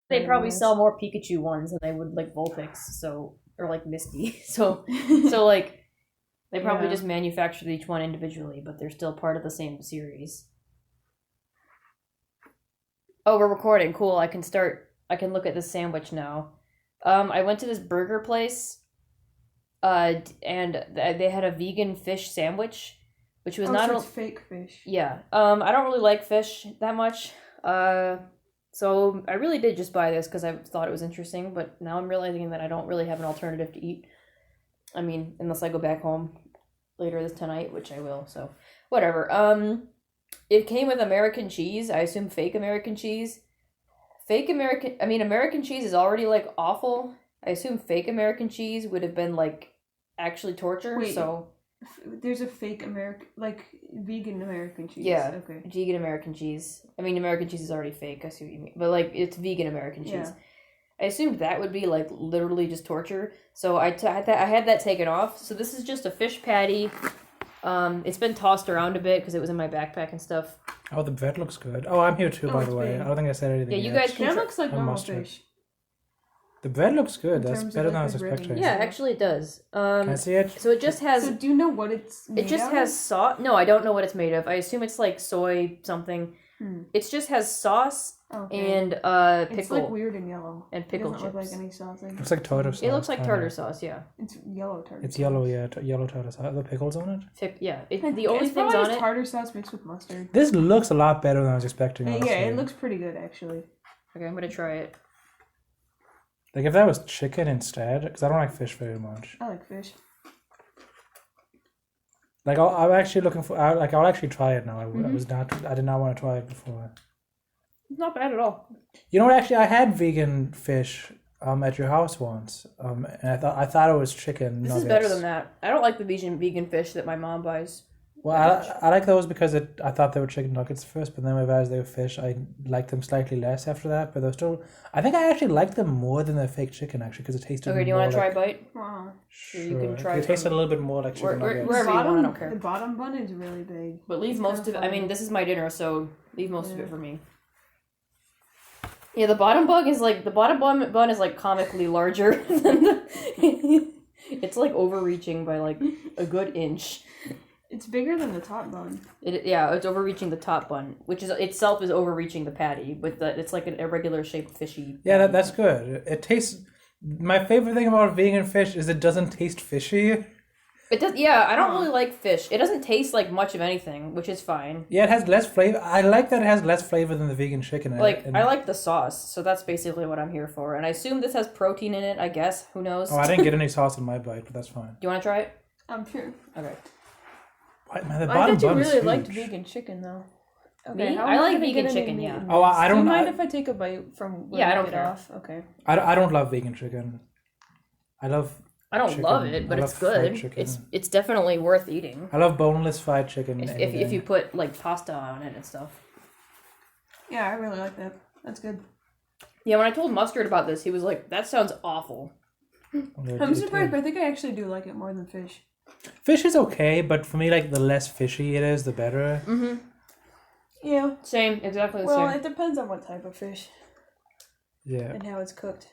They probably sell more Pikachu ones than they would like Vulpix, or like Misty. So like they probably just manufactured each one individually, but they're still part of the same series. Oh, we're recording. Cool. I can look at this sandwich now. I went to this burger place, and they had a vegan fish sandwich, which was so it's fake fish. Yeah. I don't really like fish that much. So I really did just buy this because I thought it was interesting, but now I'm realizing that I don't really have an alternative to eat. I mean, unless I go back home later this tonight, which I will, so whatever. It came with American cheese. I assume fake American cheese. American cheese is already, like, awful. I assume fake American cheese would have been, like, actually torture, Wait, so... There's a fake vegan American cheese. Yeah, okay. Vegan American cheese. I mean, American cheese is already fake, I see what you mean. But, like, it's vegan American cheese. Yeah. I assumed that would be, like, literally just torture. So I had that taken off. So this is just a fish patty. It's been tossed around a bit because it was in my backpack and stuff. Oh, the bread looks good. Oh, I'm here too, by the way. Big. I don't think I said anything. Yeah, you guys can. That looks like normal fish. The bread looks good. That's better than I was expecting. Yeah, actually it does. Can I see it? So it just has... So do you know what it's made It just of? has sauce. No, I don't know what it's made of. I assume it's like soy something. It just has sauce and pickle. It's like weird and yellow. And pickle chips. It doesn't look like any sauce. It looks like tartar sauce. It looks like tartar sauce, yeah. It's yellow tartar sauce. It's yellow, yeah. Yellow tartar sauce. Are there pickles on it? Yeah. The only things on it... tartar sauce mixed with mustard. This looks a lot better than I was expecting, honestly. Yeah, it looks pretty good, actually. Okay, I'm gonna try it. Like, if that was chicken instead, because I don't like fish very much. I like fish. Like, I'm actually looking for... I'll actually try it now. I did not want to try it before. It's not bad at all. You know what? Actually, I had vegan fish at your house once, and I thought it was chicken. This is better than that. I don't like the vegan fish that my mom buys. Well, I like those because I thought they were chicken nuggets first, but then I realized they were fish. I liked them slightly less after that, but they're still... I think I actually liked them more than the fake chicken, actually, because it tasted Okay, do you want to try a bite? Sure. You can try it tasted a little bit more like chicken nuggets. Wherever you want, I don't care. The bottom bun is really big. But leave most of it... I mean, this is my dinner, so leave most of it for me. Yeah, the bottom bun is like comically larger than the... It's like overreaching by like a good inch. It's bigger than the top bun. It's overreaching the top bun, which is itself is overreaching the patty, but it's like an irregular shaped fishy. Yeah, that's good. It tastes... My favorite thing about vegan fish is it doesn't taste fishy. It does. Yeah, I don't really like fish. It doesn't taste like much of anything, which is fine. Yeah, it has less flavor. I like that it has less flavor than the vegan chicken. I like the sauce, so that's basically what I'm here for. And I assume this has protein in it, I guess. Who knows? Oh, I didn't get any sauce in my bite, but that's fine. Do you want to try it? I'm sure. Okay. Man, the I bottom thought you bun is really huge. liked vegan chicken, though. Okay, Me? I like vegan chicken, yeah. Oh, I don't... Do you mind if I take a bite from where I you don't get care. off? Okay. I don't love vegan chicken. I don't chicken. Love it, but it's good. It's definitely worth eating. I love boneless fried chicken. If you put like pasta on it and stuff. Yeah, I really like that. That's good. Yeah, when I told Mustard about this, he was like, "That sounds awful." I'm surprised, but I think I actually do like it more than fish. Fish is okay, but for me, like, the less fishy it is, the better. Mm-hmm. Yeah. Same. Exactly the same. Well, same. it depends on what type of fish. Yeah. And how it's cooked.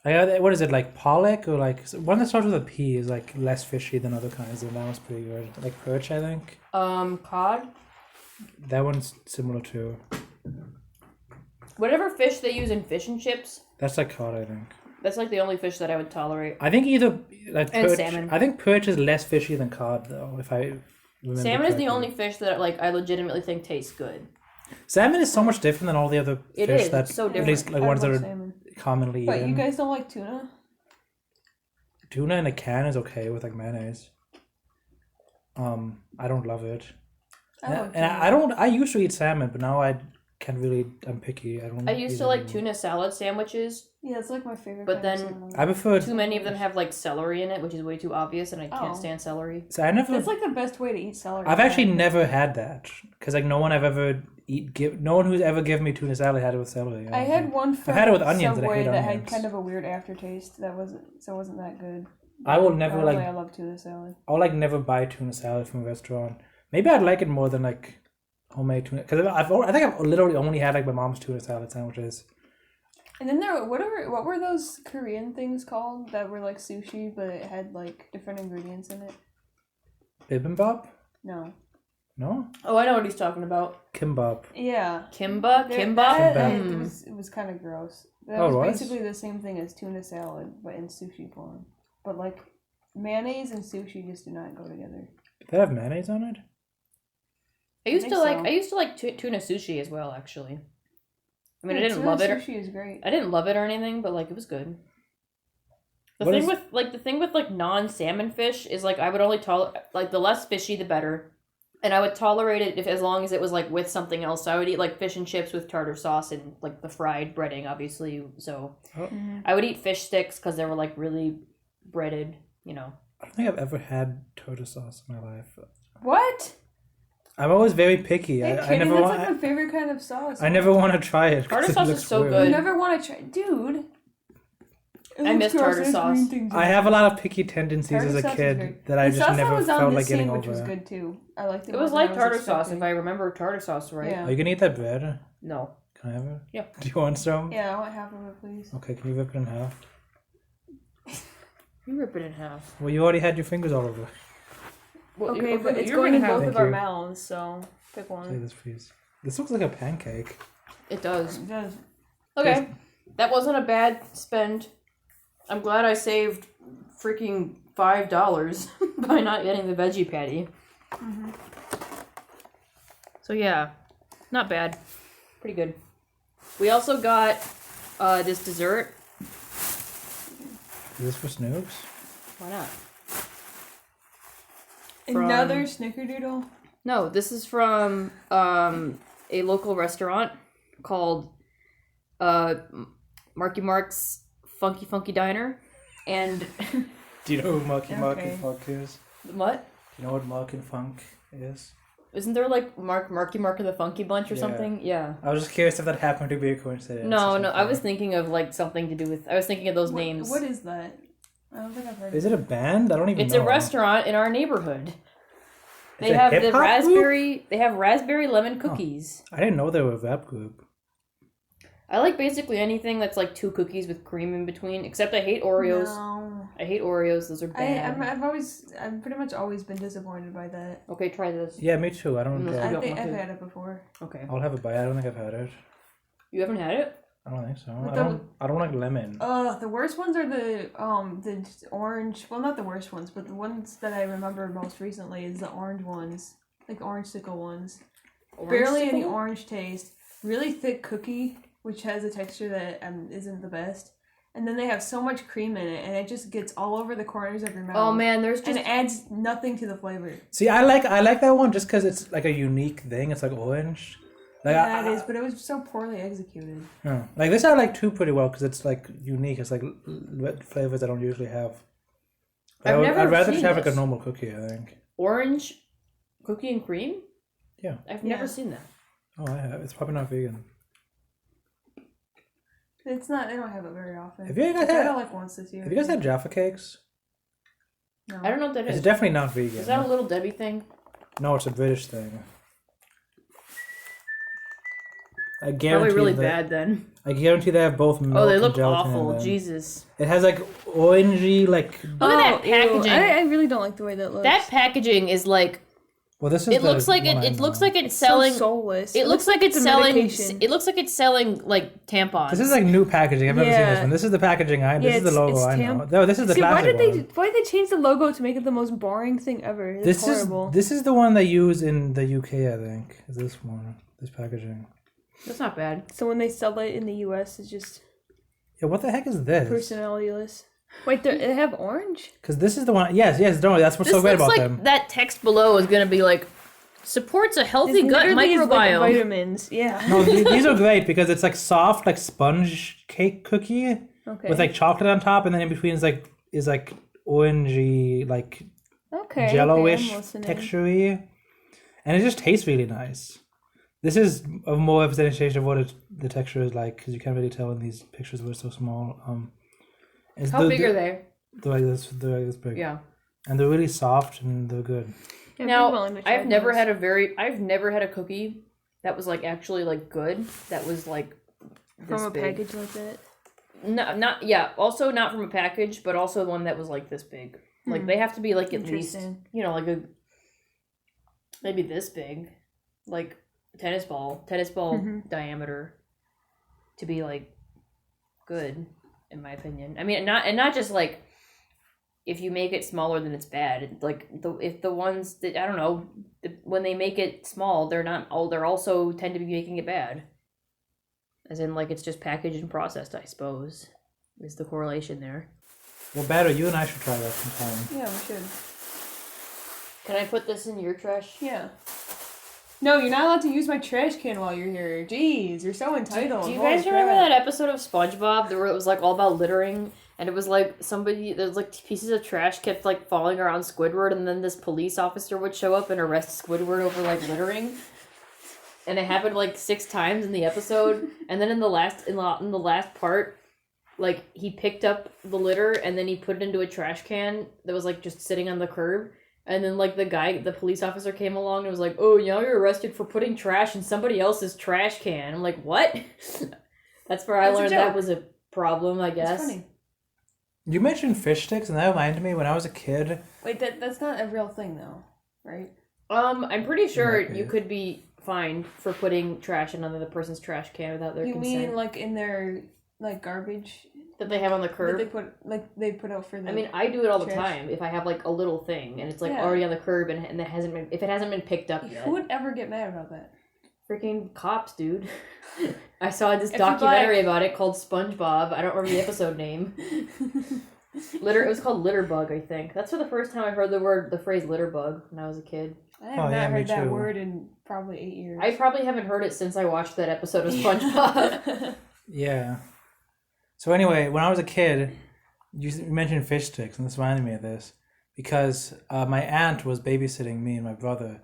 What is it, like pollock? Or like... One that starts with a P is, like, less fishy than other kinds, and that one's pretty good. Like perch, I think. Cod? That one's similar too. Whatever fish they use in fish and chips. That's like cod, I think. That's like the only fish that I would tolerate. I think either like and perch, salmon. I think perch is less fishy than cod, though. If I remember salmon is correctly. the only fish that like I legitimately think tastes good. Salmon is so much different than all the other fish that so different. at least like ones that are salmon. commonly But eaten. you guys don't like tuna? Tuna in a can is okay with like mayonnaise. I don't love it. I used to eat salmon, but now I can't really. I'm picky. I used to like tuna salad sandwiches. Yeah, it's like my favorite. But then I prefer too many of them have like celery in it, which is way too obvious, and I can't stand celery. So I never. That's like the best way to eat celery. I've actually never had that because like no one who's ever given me tuna salad had it with celery. I had one from had it with onions Subway and I hate that onions. had kind of a weird aftertaste. That wasn't that good. I will never Normally, I love tuna salad. I'll like never buy tuna salad from a restaurant. Maybe I'd like it more than like homemade tuna because I think I've literally only had like my mom's tuna salad sandwiches. And then what were those Korean things called that were like sushi, but it had like different ingredients in it? Bibimbap? No. No? Oh, I know what he's talking about. Kimbap. Yeah. Kimbap? It was kind of gross. That Oh, it was was? basically the same thing as tuna salad, but in sushi form. But like mayonnaise and sushi just do not go together. Did they have mayonnaise on it? I used think to like so. I used to like tuna sushi as well, actually. I mean, I Yeah, didn't tuna love it. Sushi is great. I didn't love it or anything, but like it was good. The What thing is- with non-salmon fish is like I would only tolerate like the less fishy the better, and I would tolerate it if as long as it was like with something else. So I would eat like fish and chips with tartar sauce and like the fried breading, obviously. So Mm-hmm. I would eat fish sticks because they were like really breaded, you know. I don't think I've ever had tartar sauce in my life. What? I'm always very picky. Are you I kidding? never That's want. like my favorite kind of sauce. I never want to try it. 'cause Tartar it sauce is looks so weird. good. You never want to try, dude. It I looks miss gross. tartar There's sauce. green things in I it. have a lot of picky tendencies Tartar as a sauce is kid great. that I The just sauce never that was on felt this like getting sandwich over. was good too. I liked it. It was more than like I tartar sauce if expecting. I remember tartar sauce right. Yeah. Are you gonna eat that bread? No. Can I have it? Yeah. Do you want some? Yeah, I want half of it, please. Okay, can you rip it in half? You rip it in half. Well, you already had your fingers all over it. Well, Okay, you're- but it's you're going in gonna have- both Thank of our you. mouths, so pick Take one. this, please. This looks like a pancake. It does. It does. Okay, that wasn't a bad spend. I'm glad I saved freaking $5 by not getting the veggie patty. Mm-hmm. So yeah, not bad. Pretty good. We also got this dessert. Is this for Snoops? Why not? Another snickerdoodle. No, this is from a local restaurant called Marky Mark's Funky Diner. And Do you know who Marky Mark Okay. and Funk is? what? Do you know what Mark and Funk is? Isn't there like Marky Mark and the Funky Bunch or Yeah. something? Yeah. I was just curious if that happened to be a coincidence. or No, I something. was thinking of like something to do with. I was thinking of those names. What is that? I don't think I've heard Is of it a band? I don't even It's know. a restaurant in our neighborhood. They It's a have the hip-hop raspberry. They have raspberry lemon cookies. I didn't know they were a rap group. I like basically anything that's like 2 cookies with cream in between. Except I hate Oreos. No. I hate Oreos. Those are bad. I've pretty much always been disappointed by that. Okay, try this. Yeah, me too. I don't. Mm, I don't think want I've to. had it before. Okay. I'll have a bite. I don't think I've had it. You haven't had it? I don't think so. But I don't like lemon. The worst ones are the orange. Well, not the worst ones, but the ones that I remember most recently is the orange ones, like orange sickle ones. Barely any Orange orange taste. Really thick cookie, which has a texture that isn't the best. And then they have so much cream in it, and it just gets all over the corners of your mouth. Oh man, there's And just it adds nothing to the flavor. See, I like that one just because it's like a unique thing. It's like orange. Like Yeah, it is, but it was so poorly executed. Yeah. Like this, I like too pretty well because it's like unique. It's like flavors I don't usually have. I've never I'd rather seen just have like this. a normal cookie. I think. orange cookie and cream. Yeah. I've Yeah. never seen that. Oh, I have. It's probably not vegan. It's not. They don't have it very often. Have you guys I've had- had it like once this year. Have you guys had Jaffa cakes? No. I don't know what that It's is. definitely not vegan. Is that a Little Debbie thing? No, it's a British thing. I guarantee. Probably really that, bad then. I guarantee they have both milk Oh, they and look gelatin in awful. them. Jesus. It has like orangey, like. Look at that packaging. I really don't like the way that looks. That packaging is like. Well, this is. It the looks like one I it looks know. like it's so selling. soulless. It looks like it's a selling. medication. It looks like it's selling like tampons. This is like new packaging. I've never seen this Yeah. one. This is the packaging I. This Yeah, is the logo it's I know. tam- No, this is the See, why classic did one. they change the logo to make it the most boring thing ever? It's This horrible. is this is the one they use in the UK. I think is this one. This packaging. That's not bad. So when they sell it in the US, it's just Yeah, what the heck is this? personalityless. Wait, they have orange? Because this is the one. Yes, don't worry. That's what's This so great looks about like them. that text below is gonna be like supports a healthy This gut literally is like microbiome. vitamins. Yeah. No, these are great because it's like soft, like sponge cake cookie Okay. with like chocolate on top, and then in between is like orangey, like okay. jello-ish I'm listening. texture-y, and it just tastes really nice. This is a more representation of what the texture is like because you can't really tell in these pictures where it's so small. It's How big are they? They're like this. They're like this big. Yeah. And they're really soft and they're good. Yeah, Now, be willing to try I've never those. had a cookie that was like actually like good. That was like this From a big. package like that. No, not yeah. Also not from a package, but also one that was like this big. Like they have to be like at least like maybe this big, like tennis ball diameter, to be like good, in my opinion. I mean, not just like if you make it smaller, then it's bad. Like if the ones that I don't know, when they make it small, they're not. Oh, they're also tend to be making it bad. As in, like, it's just packaged and processed, I suppose, is the correlation there. Well, better, you and I should try that sometime. Yeah, we should. Can I put this in your trash? Yeah. No, you're not allowed to use my trash can while you're here. Jeez, you're so entitled. Do you guys remember that episode of SpongeBob where it was, like, all about littering? And it was, like, there's, like, pieces of trash kept, like, falling around Squidward, and then this police officer would show up and arrest Squidward over, like, littering? And it happened like 6 times in the episode, and then in the last part, like he picked up the litter and then he put it into a trash can that was like just sitting on the curb, and then like the police officer came along and was like, "Oh, now you're arrested for putting trash in somebody else's trash can." I'm like, "What?" That's where I learned that was a problem, I guess. That's funny. You mentioned fish sticks, and that reminded me when I was a kid. Wait, that's not a real thing though, right? I'm pretty sure you could be fined for putting trash in another person's trash can without their consent. You mean like in their like garbage that they have on the curb? That they put out for the I mean, I do it all the time if I have like a little thing and it's like already on the curb and it hasn't been picked up yet. Who would ever get mad about that? Freaking cops, dude. I saw this documentary about it called SpongeBob. I don't remember the episode name. It was called Litterbug, I think. That's for the first time I heard the phrase litterbug when I was a kid. I have not heard that word in probably 8 years. I probably haven't heard it since I watched that episode of SpongeBob. Yeah. So anyway, when I was a kid, you mentioned fish sticks, and this reminded me of this because my aunt was babysitting me and my brother.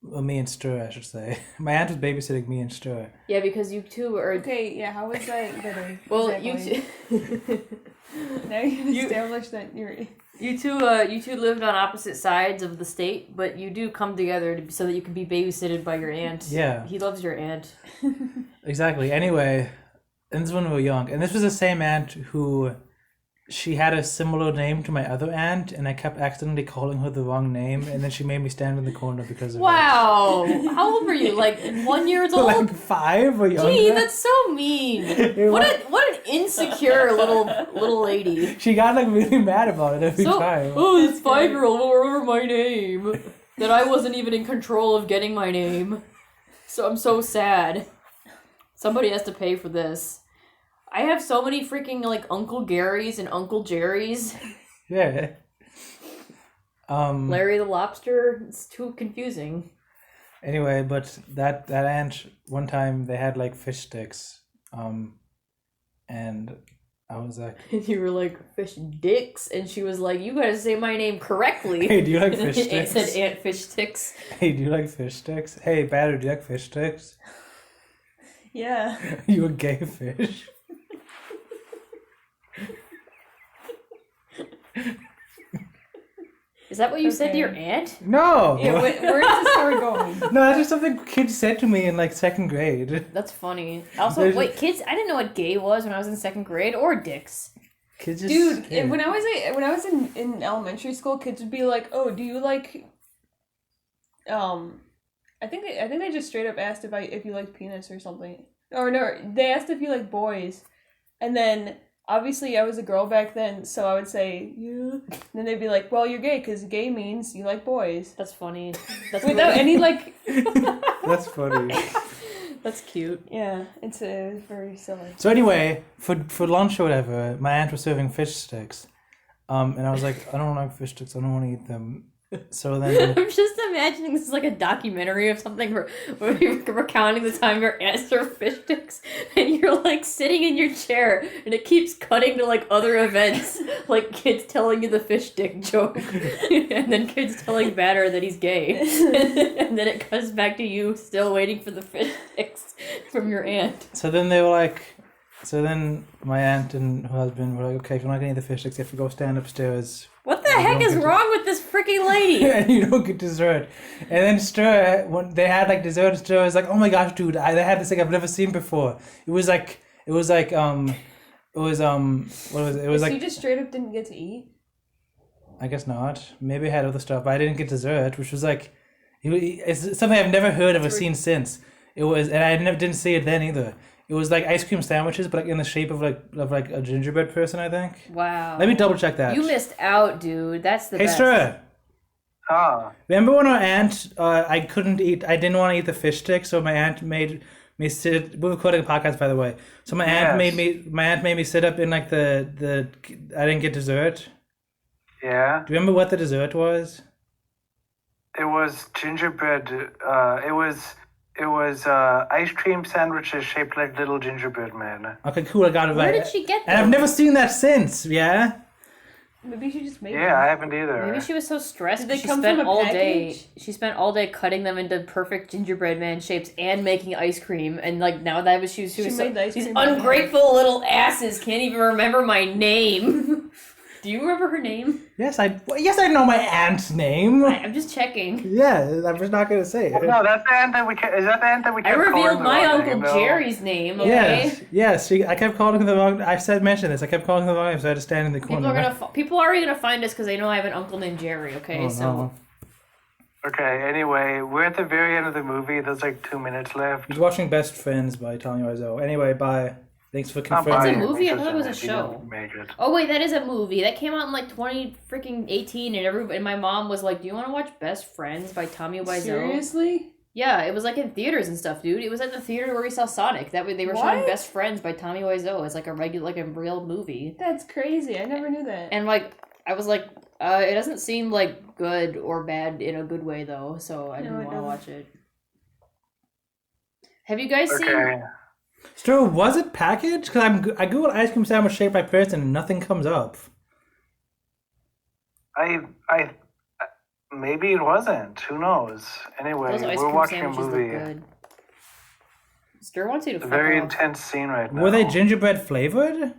Well, me and Stur, I should say. My aunt was babysitting me and Stur. Yeah, because you two are... Okay, yeah, how was that better? Well, exactly. you two... Now you established that you're... You two lived on opposite sides of the state, but you do come together so that you can be babysitted by your aunt. Yeah. He loves your aunt. Exactly. Anyway, and this is when we were young. And this was the same aunt who... She had a similar name to my other aunt, and I kept accidentally calling her the wrong name, and then she made me stand in the corner because of it. Wow! How old were you? Like 1 year old? Like 5 or younger? Gee, that's so mean. What an insecure little lady. She got like really mad about it every time. Oh, this 5-year-old won't remember my name. That I wasn't even in control of getting my name. So I'm so sad. Somebody has to pay for this. I have so many freaking, like, Uncle Garys and Uncle Jerrys. Yeah. Larry the Lobster. It's too confusing. Anyway, but that aunt, one time, they had, like, fish sticks. And I was like... And you were like, fish dicks? And she was like, you gotta say my name correctly. Hey, do you like fish sticks? It said Aunt Fish Sticks. Hey, do you like fish sticks? Hey, Batter, do you like fish sticks? Yeah. You a gay fish? Is that what you said to your aunt? No! Yeah, where is this story going? No, that's just something kids said to me in like 2nd grade. That's funny. Also, wait, kids, I didn't know what gay was when I was in 2nd grade, or dicks. Kids just... Dude, when I was in elementary school, kids would be like, "Oh, do you like I think they just straight up asked if you liked penis or something. Or no, they asked if you like boys. And then obviously I was a girl back then, so I would say, yeah. And then they'd be like, well, you're gay, because gay means you like boys. That's funny. That's without any, like... That's funny. That's cute. Yeah, it's very silly. So anyway, for lunch or whatever, my aunt was serving fish sticks. And I was like, I don't like fish sticks, I don't want to eat them. So then... I'm just imagining this is like a documentary of something where you're recounting the time your aunt served fish sticks, and you're like sitting in your chair, and it keeps cutting to like other events, like kids telling you the fish stick joke, and then kids telling Batter that he's gay, and then it cuts back to you still waiting for the fish sticks from your aunt. So then they were like... So then my aunt and her husband were like, okay, if you're not going to eat the fish sticks, you have to go stand upstairs. What the heck is wrong with this freaking lady? And you don't get dessert. And then Stir, when they had like dessert, Stir was like, oh my gosh, dude, they had this thing I've never seen before. It was like It was like what was it? It was So like you just straight up didn't get to eat? I guess not. Maybe I had other stuff, but I didn't get dessert, which was like it's something I've never heard of or seen since. It was, and I didn't see it then either. It was like ice cream sandwiches, but like in the shape of like a gingerbread person, I think. Wow. Let me double check that. You missed out, dude. That's the Hey, best. Stra, Ah, remember when our aunt, I didn't want to eat the fish stick, so my aunt made me sit. We're recording a podcast, by the way. So my aunt made me sit up in like the. I didn't get dessert. yeah. Do you remember what the dessert was? It was gingerbread. It was ice cream sandwiches shaped like little gingerbread men. Okay, cool. I got it right. Where did she get And I've those? never seen that since. Yeah. Maybe she just made Yeah, I haven't either. Maybe she was so stressed Did they because she come spent from a all package? day. She spent all day cutting them into perfect gingerbread man shapes and making ice cream. And like now that was she was She so, made the ice these cream by hand. ungrateful little asses can't even remember my name. Do you remember her name? Yes, I know my aunt's name. I'm just checking. Yeah, I'm just not gonna say it. No, that's the aunt that we. Is that the aunt that we? I kept calling revealed the my wrong Uncle name, though? Jerry's name. Okay. Yes. I kept calling him the wrong. I mentioned this. I kept calling him the wrong name, so I had to stand in the corner. People are already gonna find us because they know I have an uncle named Jerry. Okay, Oh, so no. Okay. Anyway, we're at the very end of the movie. There's like 2 minutes left. He's watching Best Friends by Tommy Wiseau. Anyway, bye. Thanks for Not confirming. That's a buying movie? I interest thought it was in a He show. didn't make it. Oh wait, that is a movie that came out in like 2018, and everybody, and my mom was like, "Do you want to watch Best Friends by Tommy Wiseau?" Seriously? Yeah, it was like in theaters and stuff, dude. It was at the theater where we saw Sonic. That way they were showing What? Best Friends by Tommy Wiseau. It's like a real movie. That's crazy. I never knew that. And like I was like, it doesn't seem like good or bad in a good way though, so I No, didn't it want to doesn't. watch it. Have you guys seen? Okay. Stu, was it packaged? Because I googled ice cream sandwich shaped by person and nothing comes up. I maybe it wasn't. Who knows? Anyway, Those ice we're cream watching a sandwiches look movie. good. Stir wants you to It's a fuck very off. intense scene right now. Were they gingerbread flavored?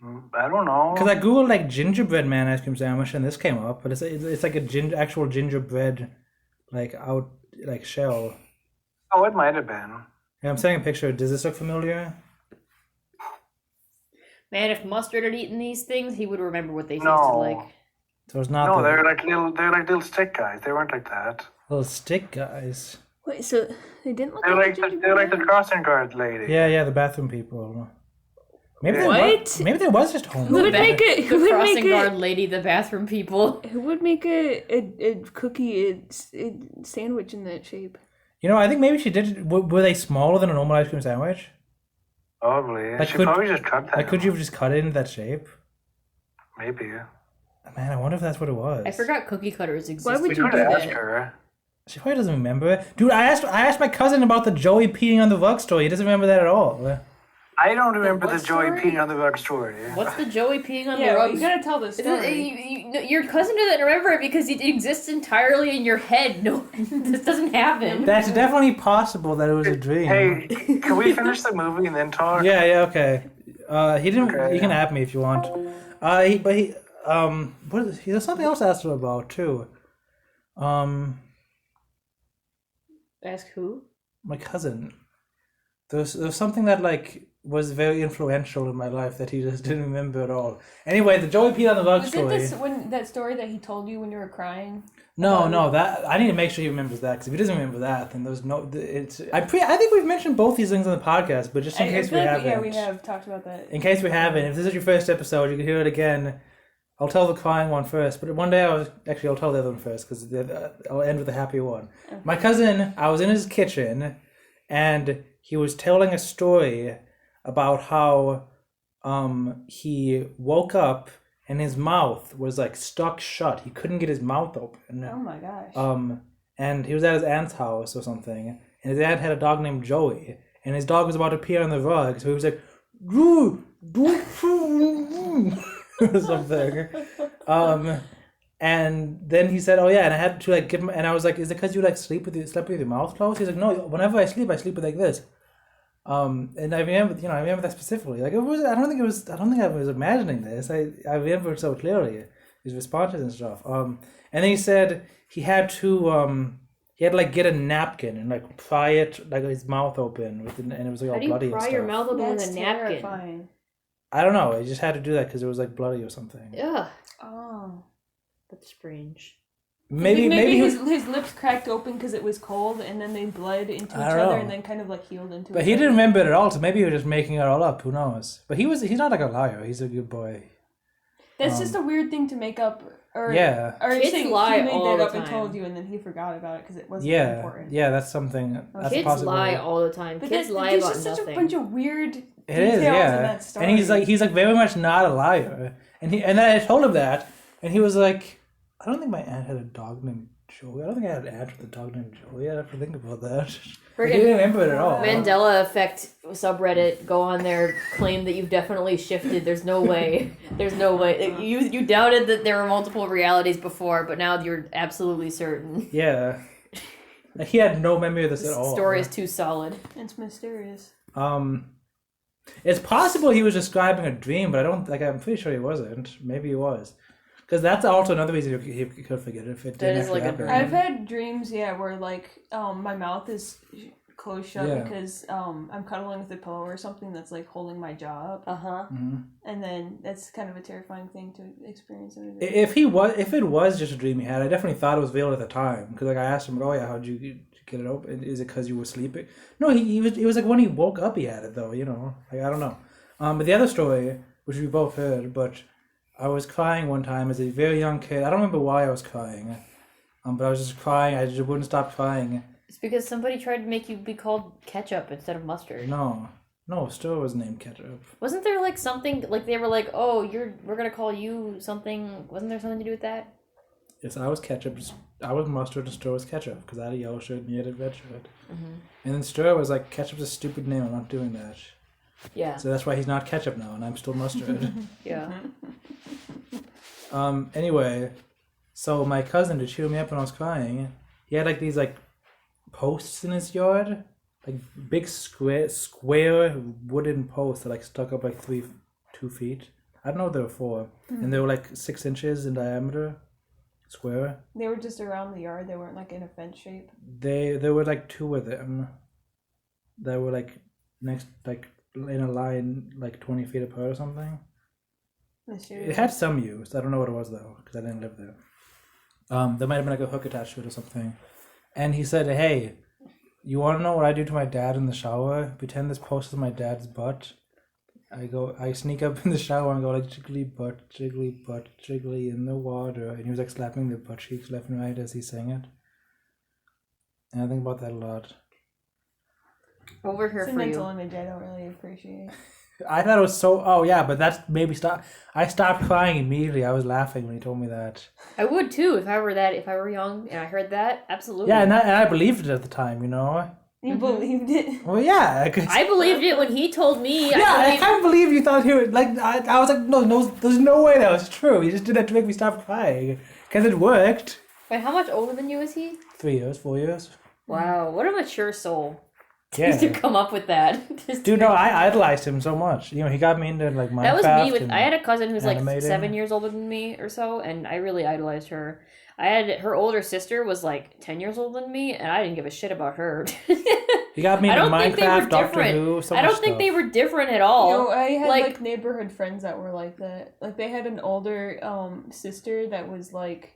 I don't know. Because I googled like gingerbread man ice cream sandwich and this came up, but it's like a actual gingerbread like shell. Oh, it might have been. Yeah, I'm sending a picture. Does this look familiar? Man, if Mustard had eaten these things, he would remember what they tasted No. like. So it's not No, the they're like little stick guys. They weren't like that. little stick guys. Wait, so they didn't look They're like like a they're gingerbread like the man? crossing guard lady. Yeah, the bathroom people. Maybe there What? was, maybe there was just Who homework. would make it? The Who would crossing make guard it? lady, the bathroom people. Who would make a cookie a sandwich in that shape? You know, I think maybe she did. Were they smaller than a normal ice cream sandwich? Probably. Like, She could- probably just cut that. Like, could you have just cut it into that shape? Maybe. Man, I wonder if that's what it was. I forgot cookie cutters existed. Why would We you could do ask that? her. She probably doesn't remember it. Dude, I asked my cousin about the Joey peeing on the rug story. He doesn't remember that at all. I don't remember the what Joey story? peeing on the rug story. What's the Joey peeing on the Yeah, rug? you gotta tell the story. Your cousin doesn't remember it because it exists entirely in your head. No, this doesn't happen. That's definitely possible that it was a dream. Hey, can we finish the movie and then talk? Yeah, okay. He didn't. Okay. You can add me if you want. There's something else I asked him about too. Ask who? My cousin. There's something that like was very influential in my life that he just didn't remember at all. Anyway, the Joey Pete on the rug Was story. it this when that story that he told you when you were crying? No, that I need to make sure he remembers that, because if he doesn't remember that, then there's no. It's. I think we've mentioned both these things on the podcast, but just in case we haven't. Yeah, we have talked about that. In case we haven't, if this is your first episode, you can hear it again. I'll tell the crying one first, but one day I'll tell the other one first, because I'll end with the happy one. Okay. My cousin, I was in his kitchen, and he was telling a story about how he woke up and his mouth was like stuck shut. He couldn't get his mouth open. Oh my gosh. And he was at his aunt's house or something, and his aunt had a dog named Joey, and his dog was about to pee on the rug, so he was like, "Doo, doo, doo," or something. And then he said, "Oh yeah," and I had to like give him, and I was like, "Is it because you like sleep with your mouth closed?" He's like, "No, whenever I sleep with like this." And I remember that specifically. Like it was, I don't think I was imagining this. I remember it so clearly, his responses and stuff. And then he said he had to he had to like get a napkin and like pry it like his mouth open and it was like How all do you bloody and pry stuff. your mouth open with That's a napkin? terrifying. I don't know. He just had to do that because it was like bloody or something. Ugh, Oh. that's strange. Maybe his lips cracked open because it was cold, and then they bled into each I don't other, know. and then kind of like healed into. But each he other. didn't remember it at all, so maybe he was just making it all up. Who knows? But he's not like a liar. He's a good boy. That's just a weird thing to make up, or Yeah. or Kids saying lie he made all that the up and time. told you, and then he forgot about it because it wasn't Yeah, important. yeah, that's something. That's a Kids possibility. lie all the time. But Kids lie there's about just such nothing. a bunch of weird It details is, in yeah. that story. And he's like very much not a liar. And then I told him that, and he was like, I don't think my aunt had a dog named Joey. I don't think I had an aunt with a dog named Joey. I'd have to think about that. He didn't remember it at all. Mandela Effect subreddit. Go on there. Claim that you've definitely shifted. There's no way. There's no way. You doubted that there were multiple realities before, but now you're absolutely certain. Yeah. Like, he had no memory of this This at all. story is too solid. It's mysterious. It's possible he was describing a dream, but I'm pretty sure he wasn't. Maybe he was. Because that's also another reason he could forget it if it That didn't is actually like a happen. dream. I've had dreams, where like my mouth is closed shut Yeah. because I'm cuddling with a pillow or something that's like holding my jaw up, Mhm. and then that's kind of a terrifying thing to experience in a dream. If it was just a dream he had, I definitely thought it was real at the time. Because like I asked him, oh yeah, how'd you get it open? Is it because you were sleeping? No, it was like when he woke up he had it though. Like I don't know. But the other story, which we both heard, but I was crying one time as a very young kid. I don't remember why I was crying, but I was just crying. I just wouldn't stop crying. It's because somebody tried to make you be called ketchup instead of mustard. No, Sto was named Ketchup. Wasn't there like something like they were like, oh, we're gonna call you something? Wasn't there something to do with that? Yes, I was Ketchup. I was Mustard and Sto was Ketchup because I had a yellow shirt and he had a red shirt. Mm-hmm. And then Sto was like, Ketchup's a stupid name. I'm not doing that. Yeah. So that's why he's not Ketchup now, and I'm still Mustard. Yeah. Anyway, so my cousin, to cheer me up when I was crying, he had like these like posts in his yard, like big square wooden posts that like stuck up like 2 feet. I don't know what they were for, and they were like 6 inches in diameter, square. They were just around the yard. They weren't like in a fence shape. There were like 2 of them that were like next, like in a line, like 20 feet apart or something. Mysterious. It had some use. I don't know what it was though, because I didn't live there. There might have been like a hook attached to it or something. And he said, "Hey, you want to know what I do to my dad in the shower? Pretend this post is my dad's butt. I sneak up in the shower and go like jiggly butt, jiggly in the water." And he was like slapping the butt cheeks left and right as he sang it. And I think about that a lot. Over here It's a for mental you. image I don't really appreciate. I thought it was so. Oh yeah, but that's maybe stop. I stopped crying immediately. I was laughing when he told me that. I would too if I were young and I heard that. Absolutely. Yeah, and I believed it at the time. You believed it? Well, yeah. I believed it when he told me. I can't believe you thought he would, like, I was like, no, there's no way that was true. He just did that to make me stop crying. Because it worked. Wait, how much older than you is he? 3 years, 4 years. Wow, what a mature soul. Yeah. To come up with that. Dude, no, I idolized him so much. He got me into, like, Minecraft. That was me with. and I had a cousin who's like animating. 7 years older than me or so, and I really idolized her. I had her older sister was like 10 years older than me, and I didn't give a shit about her. He got me I into don't think they were Minecraft, Doctor different. Who, so I much don't think stuff. they were different at all. I had like- like neighborhood friends that were like that. Like they had an older sister that was like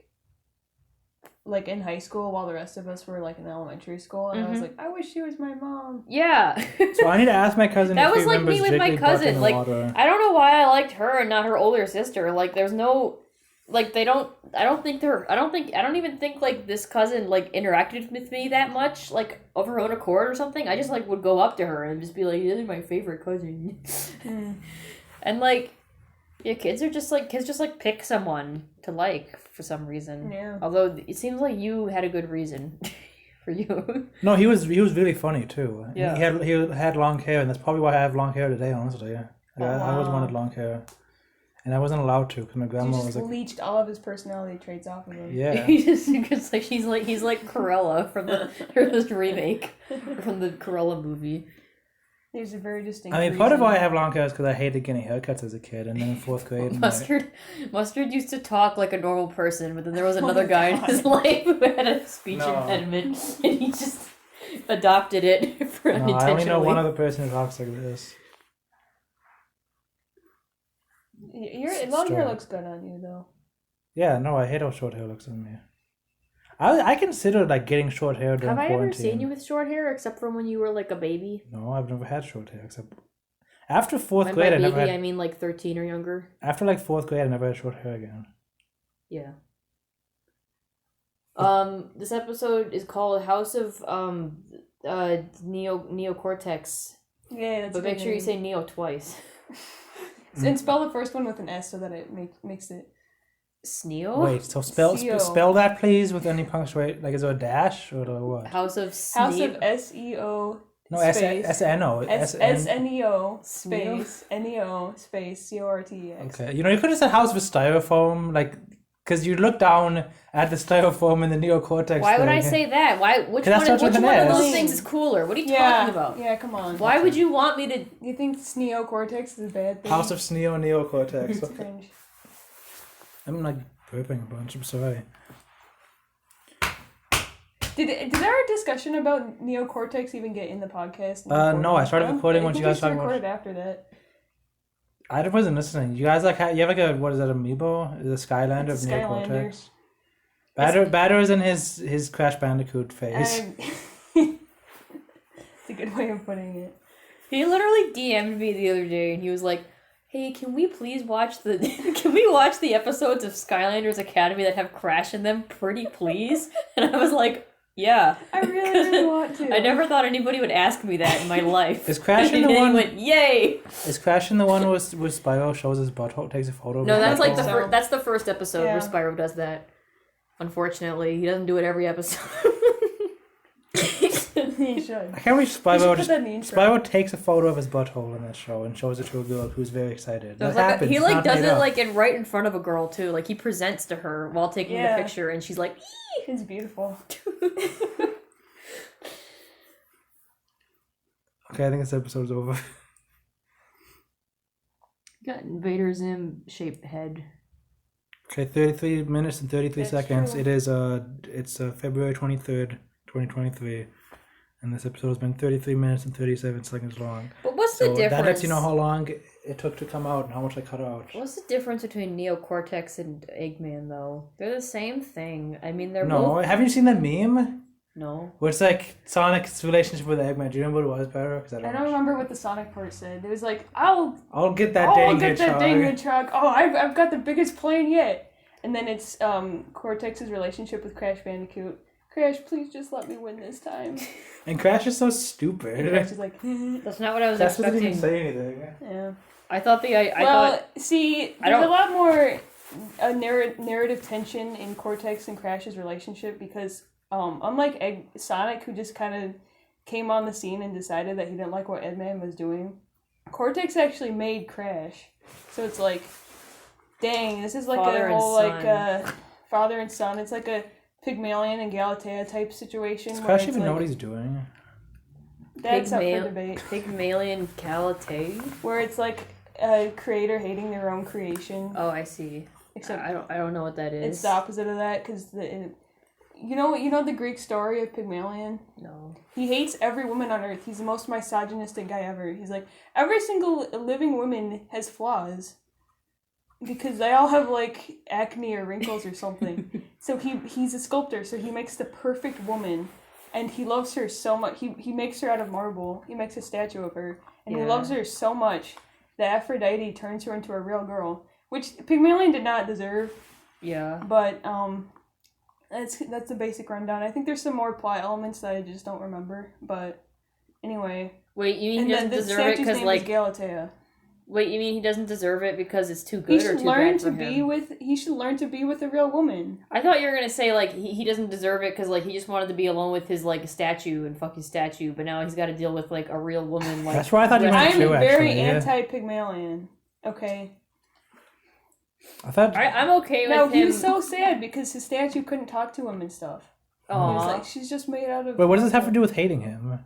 in high school while the rest of us were like in elementary school, and I was like, I wish she was my mom. Yeah. So I need to ask my cousin That if was he like remembers me with my Jiggly cousin. Butt in the Like, water. I don't know why I liked her and not her older sister. Like, there's no, like, I don't even think like this cousin like interacted with me that much, like of her own accord or something. I just like would go up to her and just be like, "You're my favorite cousin," and like, yeah, kids just like pick someone to like for some reason. Yeah. Although it seems like you had a good reason for you. No, he was really funny too. Yeah. He had long hair, and that's probably why I have long hair today. Honestly, I always wanted long hair, and I wasn't allowed to because my You grandma just was like, leached all of his personality traits off of him. "Yeah." It's like he's like Cruella from the remake from the Cruella movie. There's a very distinct. I mean, part of reason. why I have long hair is because I hated getting haircuts as a kid, and then in 4th grade, Mustard used to talk like a normal person, but then there was Oh another my guy in God. his life who had a speech No. impediment, and he just adopted it for no, unintentionally. I only know one other person who talks like this. Your long hair looks good on you, though. Yeah, no, I hate how short hair looks on me. I considered like getting short hair during Have I quarantine. ever seen you with short hair, except from when you were like a baby? No, I've never had short hair except after 4th And grade. by I never baby, had. I mean like 13 or younger. After like 4th grade, I never had short hair again. Yeah. This episode is called House of Neo Cortex. Yeah, that's. But a make good sure you name. say Neo twice. And spell the first one with an S so that it makes it. Sneo? Wait, so spell Sneo. spell that please with any punctuation. Like, is there a dash or what? House of House Sneo. of SEO. No, space. S-N-O. SNEO Sneo? space NEO space CORTEX. Okay, you know, you could have said house with styrofoam, like, because you look down at the styrofoam in the neocortex. Why would I thing. say that? Which 'Cause that one, starts which with an one of S. those things is cooler? What are you Yeah, talking about? yeah, come on. Why would you want me to... You think Sneocortex is a bad thing? House of Sneo neocortex? It's cringe. I'm like burping a bunch. I'm sorry. Did our discussion about neocortex even get in the podcast? No, I started recording when you guys talked about- recorded after that. I wasn't listening. You guys like you have like a what is that, amiibo? The Skylander It's of a Skylander. neocortex. Batter is in his Crash Bandicoot face. It's a good way of putting it. He literally DM'd me the other day, and he was like, "Hey, can we please watch the episodes of Skylanders Academy that have Crash in them, pretty please?" And I was like, "Yeah." I really want to. I never thought anybody would ask me that in my life. Is Crash in And the then he one? went, "Yay!" Is Crash in the one where Spyro shows his butthole, takes a photo? of No, his that's like butthole? that's the first episode Yeah. where Spyro does that. Unfortunately, he doesn't do it every episode. He should. I can't believe We should Spyro put just. that in the intro. Spyro takes a photo of his butthole in that show and shows it to a girl who's very excited. So That it's like happens. he it's like not does made it up. like right in front of a girl too. Like he presents to her while taking Yeah. the picture, and she's like, It's beautiful. Okay, I think this episode's over. "Got Invader Zim shaped head." Okay, 33 minutes and 33 That's seconds. true. It is it's February 23rd, 2023, and this episode has been 33 minutes and 37 seconds long. But what's So the difference? that lets you know how long it took to come out and how much I cut out. What's the difference between Neocortex and Eggman, though? They're the same thing. I mean, they're No, both... haven't you seen that meme? No. Where it's like Sonic's relationship with Eggman. Do you remember what it was, Barrow? 'Cause I don't watch. remember what the Sonic part said. It was like, I'll I'll get that I'll dang get that hedgehog. dang truck. Oh, I've got the biggest plane yet. And then it's Cortex's relationship with Crash Bandicoot. Crash, please just let me win this time. And Crash is so And stupid. Crash is like, That's not what I was Crash doesn't even expecting. say anything. yeah. I thought the... I Well, thought... see, I there's a don't- lot more narrative tension in Cortex and Crash's relationship because unlike Sonic, who just kind of came on the scene and decided that he didn't like what Eggman was doing, Cortex actually made Crash. So it's like, dang, this is like Father a and whole son. father and son. It's like a Pygmalion and Galatea type situation. Does where Crash it's even like, know what he's doing? That's up for Pygmal- debate. Pygmalion Calate? Where it's like a creator hating their own creation. Oh, I see. Except I don't know what that is. it's the opposite of that because you know the Greek story of Pygmalion. No. He hates every woman on earth. He's the most misogynistic guy ever. He's like every single living woman has flaws because they all have like acne or wrinkles or something. So he's a sculptor, so he makes the perfect woman, and he loves her so much. He makes her out of marble. He makes a statue of her, and he Yeah. loves her so much that Aphrodite turns her into a real girl, which Pygmalion did not deserve. Yeah. But that's the basic rundown. I think there's some more plot elements that I just don't remember. But anyway, Wait, you mean and he then doesn't the deserve it statue's because, name like... is Galatea. Wait, you mean he doesn't deserve it because it's too He good or should too learn bad to for be him? with. He should learn to be with a real woman. I thought you were gonna say, like, he doesn't deserve it because, like, he just wanted to be alone with his, like, statue and fuck his statue, but now he's got to deal with, like, a real woman, like... That's where I thought you meant I'm too, very actually. Yeah. anti-Pygmalion. Okay. I thought. I'm okay with No, him... he was so sad because his statue couldn't talk to him and stuff. He was Aw. like, she's just made out of. Wait, what does this have to do with hating him?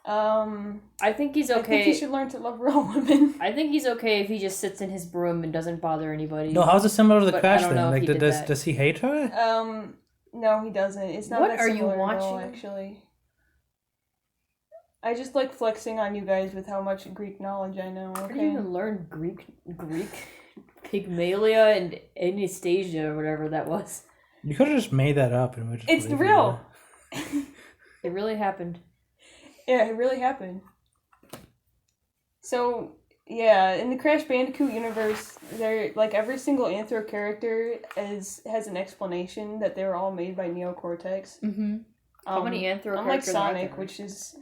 I think he's I think okay. he should learn to love real women. I think he's okay if he just sits in his broom and doesn't bother anybody. No, how's it similar to the But Crash I don't thing? know if Like, he did does that. does he hate her? No, he doesn't. It's not What that are you similar at all, watching? actually. I just like flexing on you guys with how much Greek knowledge I know, Where okay? did you even learn Greek, Pygmalion, and Anastasia, or whatever that was? You could have just made that up and we just It's believe real! It really happened. Yeah, it really happened. So, yeah, in the Crash Bandicoot universe, they're like every single Anthro character has an explanation that they were all made by Neo Cortex. Mm-hmm. How many Anthro Unlike characters are Sonic, there? which is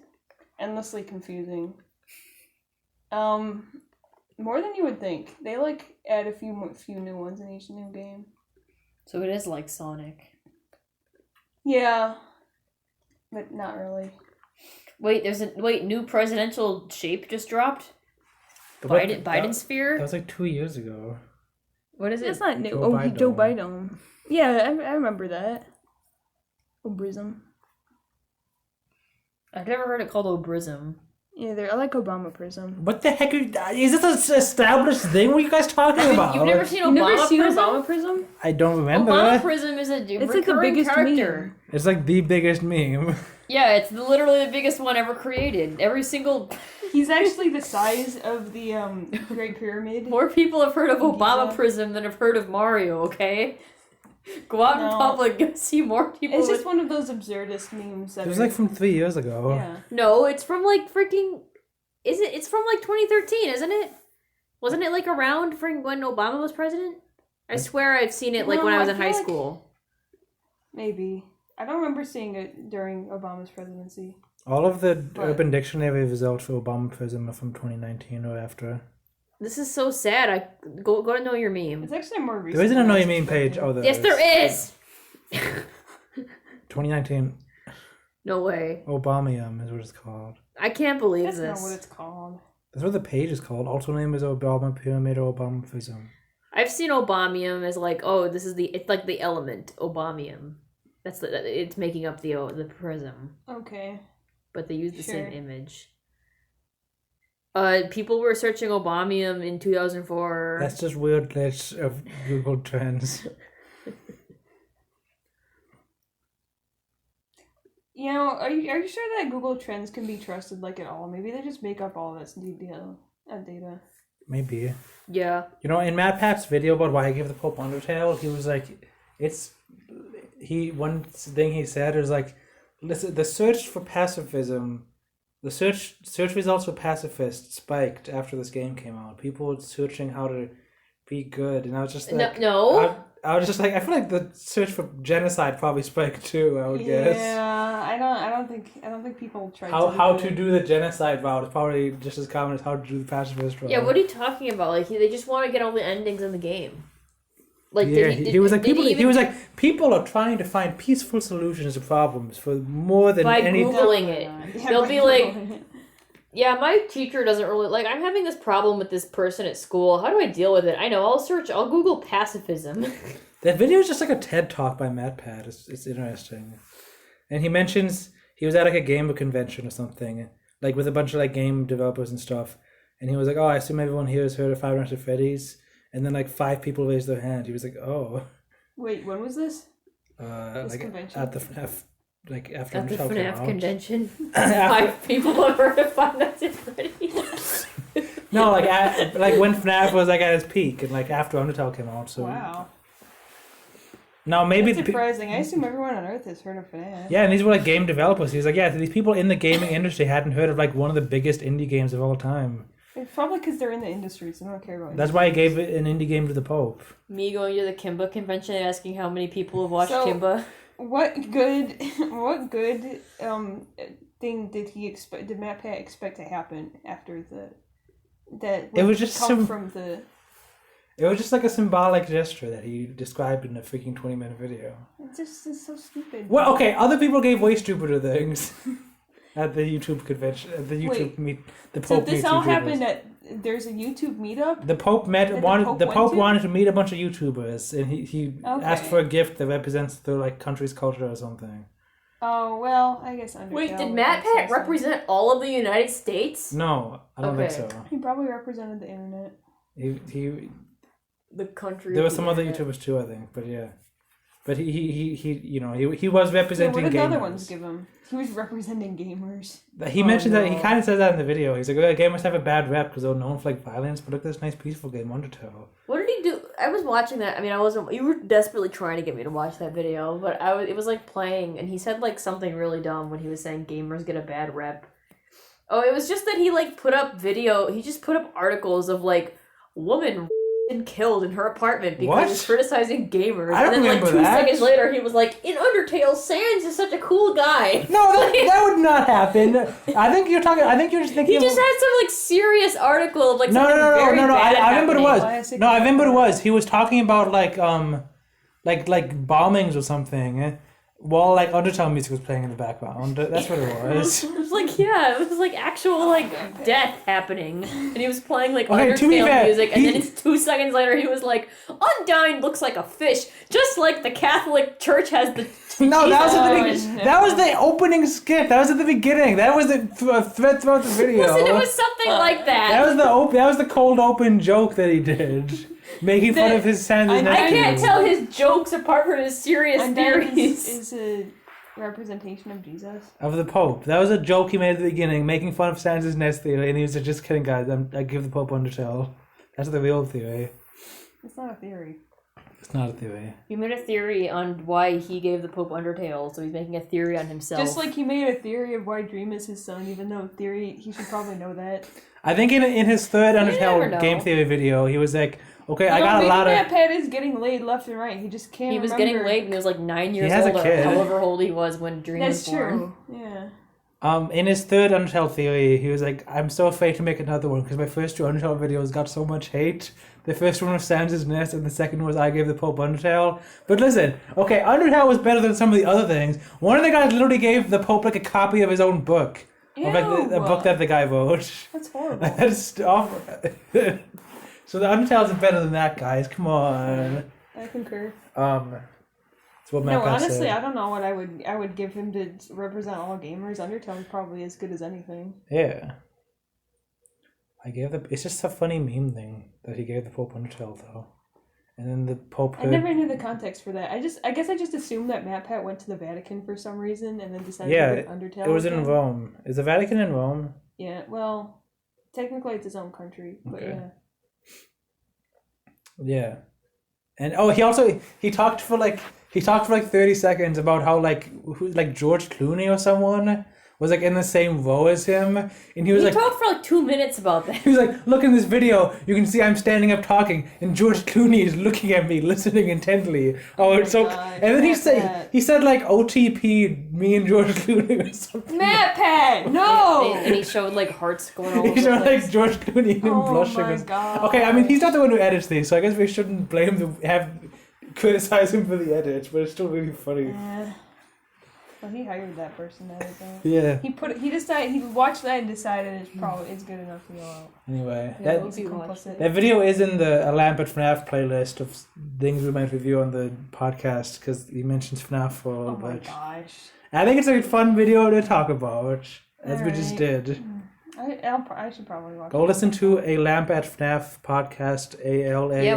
endlessly confusing. More than you would think. They like add a few new ones in each new game. So it is like Sonic. Yeah, but not really. Wait, new presidential shape just dropped? But what- Biden sphere? That was like 2 years ago. What is it? That's not new. Joe Biden. Joe Biden. Yeah, I remember that. Obrism. I've never heard it called Obrism. Yeah, I like Obama Prism. What the heck is this an established thing? What are you guys talking about? You've never seen You never Obama seen Prism? Obama Prism? I don't remember. Obama Prism is a It's like the recurring biggest character. meme. It's like the biggest meme. Yeah, it's literally the biggest one ever created. Every single... He's actually the size of the Great Pyramid. More people have heard of Obama Giza. Prism than have heard of Mario, okay? Go out in No. public and see more people It's with... just one of those absurdist memes that It was are- like from 3 years ago. Yeah. No, it's from like freaking... It's from like 2013, isn't it? Wasn't it like around for when Obama was president? I swear I've seen it like when No, I was I in feel high like- school. Maybe. I don't remember seeing it during Obama's presidency. All of the But- Urban Dictionary results for Obama Prism are from 2019 or after. This is so sad. I go to know your meme. It's actually more recent. There isn't a than Know I Your Meme page. expected. Oh, there Yes, there is. 2019 No way. Obamium is what it's called. I can't believe That's not this. what it's called. That's what the page is called. Also name is Obama Pyramid or Obama Prism. I've seen Obamium as like, oh, it's like the element Obamium. It's making up the prism, Okay. but they use the Sure. same image. People were searching Obamium in 2004. That's just weird glitch of Google Trends. You know, are you sure that Google Trends can be trusted like at all? Maybe they just make up all this data. Maybe. Yeah. You know, in Matt Pap's video about why I gave the Pope Undertale, he was like, one thing he said is like, listen, the search for pacifism, the search results for pacifists spiked after this game came out. People were searching how to be good, and I was just like, No. I was just like, I feel like the search for genocide probably spiked too. I would guess. Yeah, I don't think people try How to do the genocide route is probably just as common as how to do the pacifist route. Yeah, what are you talking about? Like, they just want to get all the endings in the game. Like, Yeah, did he was like did people. he He was like people are trying to find peaceful solutions to problems for more than by any. Googling it. They'll be like, yeah, my teacher doesn't really like. I'm having this problem with this person at school. How do I deal with it? I know. I'll Google pacifism. That video is just like a TED talk by Matt Pat. It's interesting, and he mentions he was at like a game convention or something, like with a bunch of like game developers and stuff, and he was like, "Oh, I assume everyone here has heard of Five Nights at Freddy's," and then like 5 people raised their hand. He was like, "Oh." Wait, when was this? Like convention? at the FNAF, like after At the Undertale came FNAF out. convention. After- 5 people have heard of Five Nights at Freddy's. No, like like when FNAF was like at its peak, and like after Undertale came out. So Wow. now maybe That's surprising. I assume everyone on Earth has heard of FNAF. yeah, and these were like game developers. He was like, yeah, these people in the gaming industry hadn't heard of like one of the biggest indie games of all time. It's probably because they're in the industry, so they don't care about it. That's why he gave it an indie game to the Pope. Me going to the Kimba convention and asking how many people have watched So- Kimba. What good thing did Matt Pat expect to happen after that It was just come some- from the It was just like a symbolic gesture that he described in a freaking 20-minute video. it's so stupid. Well, okay, other people gave way stupider things at the YouTube convention, at the YouTube Wait, meet. The So Pope this meets all YouTubers. happened at there's a YouTube meetup? The Pope the Pope the went Pope to? wanted to meet a bunch of YouTubers, and he Okay. asked for a gift that represents the like country's culture or something. Oh, well, I guess Undertale. Wait, did would Matt make Pat sense. represent all of the United States? No, I don't think Okay. so. He probably represented the internet. He The country. there of were the some other internet. YouTubers too, I think, but yeah. But he was Yeah, representing what did the gamers. other ones give him? He was representing gamers. He mentioned that he no. kind of says that in the video. He's like, "Oh, gamers have a bad rep because they're known for like violence, but look at this nice peaceful game, Undertale." What did he do? I was watching that. I mean, I wasn't. You were desperately trying to get me to watch that video, but it was like playing, and he said like something really dumb when he was saying gamers get a bad rep. Oh, it was just that he like put up video. He just put up articles of like woman and killed in her apartment because What? he was criticizing gamers. I don't and then like remember 2 that. seconds later, he was like, "In Undertale, Sans is such a cool guy." No, that would not happen. I think you're just thinking. He just had some like serious article of like No. something very bad I remember it happening. was. Classic No, I remember it video. was. He was talking about like bombings or something, while like Undertale music was playing in the background. That's what it was. It was like, yeah, it was like actual like death happening, and he was playing like Okay, to be Undertale fair, music, and he- then it's 2 seconds later he was like, "Undyne looks like a fish, just like the Catholic Church has the." No, that was at the Jesus. beginning. That was the opening skit. That was at the beginning. That was the thread throughout the video. Listen, it was something like that. That was the cold open joke that he did, making fun of his Sans I nephew. I can't tell his jokes apart from his serious And theories. is a representation of Jesus. Of the Pope. That was a joke he made at the beginning, making fun of Sans' nest theory, and he was like, "Just kidding, guys. I give the Pope Undertale." That's the real theory. It's not a theory. It's not a theory. He made a theory on why he gave the Pope Undertale, so he's making a theory on himself. Just like he made a theory of why Dream is his son, even though theory he should probably know that. I think in his third never Undertale know. game theory video, he was like, "Okay, I You know, got a maybe lot Matt of." Pat is getting laid left and right. He just can't. he was remember. getting laid when he was like 9 years has a old, or kid. however old he was when Dream That's was born. true. Yeah. In his third Undertale theory, he was like, "I'm so afraid to make another one because my first 2 Undertale videos got so much hate. The first one was Sans' Nest, and the second was I gave the Pope Undertale." But listen, okay, Undertale was better than some of the other things. One of the guys literally gave the Pope like a copy of his own book, of like the Ew. book that the guy wrote. That's horrible. That's awful. So the Undertales is better than that, guys. Come on. I concur. That's what Matt No, Pat honestly, said. I don't know what I would give him to represent all gamers. Undertale is probably as good as anything. Yeah. It's just a funny meme thing that he gave the Pope Undertale though, and then the Pope. I never knew the context for that. I guess I just assumed that Matt Pat went to the Vatican for some reason and then decided Yeah, to put Undertale. It was in again. Rome. Is the Vatican in Rome? Yeah, well, technically it's his own country, but Okay. yeah. Yeah. And he talked for like 30 seconds about how like George Clooney or someone was like in the same row as him, and he was He like. talked for like 2 minutes about that. He was like, "Look in this video. You can see I'm standing up talking, and George Clooney is looking at me, listening intently." Oh, it's so. God, And then he Matt said Pat. like OTP me and George Clooney or something. Matt Pat, no! And he showed like hearts going all over He the showed place. like George Clooney and him Oh blushing. my God. Okay, I mean he's not the one who edits these, so I guess we shouldn't criticize him for the edit, but it's still really funny. Yeah. Well, he hired that person to edit that. Yeah. He watched that and decided it's good enough to go out. Anyway, Yeah, that he's complicit. that video is in the A Lamp at FNAF playlist of things we might review on the podcast because he mentions FNAF for a Oh little my bit. gosh. I think it's a fun video to talk about, as we just Alright. did. I should probably watch Go it. listen to A Lamp at FNAF podcast, ALAMP. Yeah,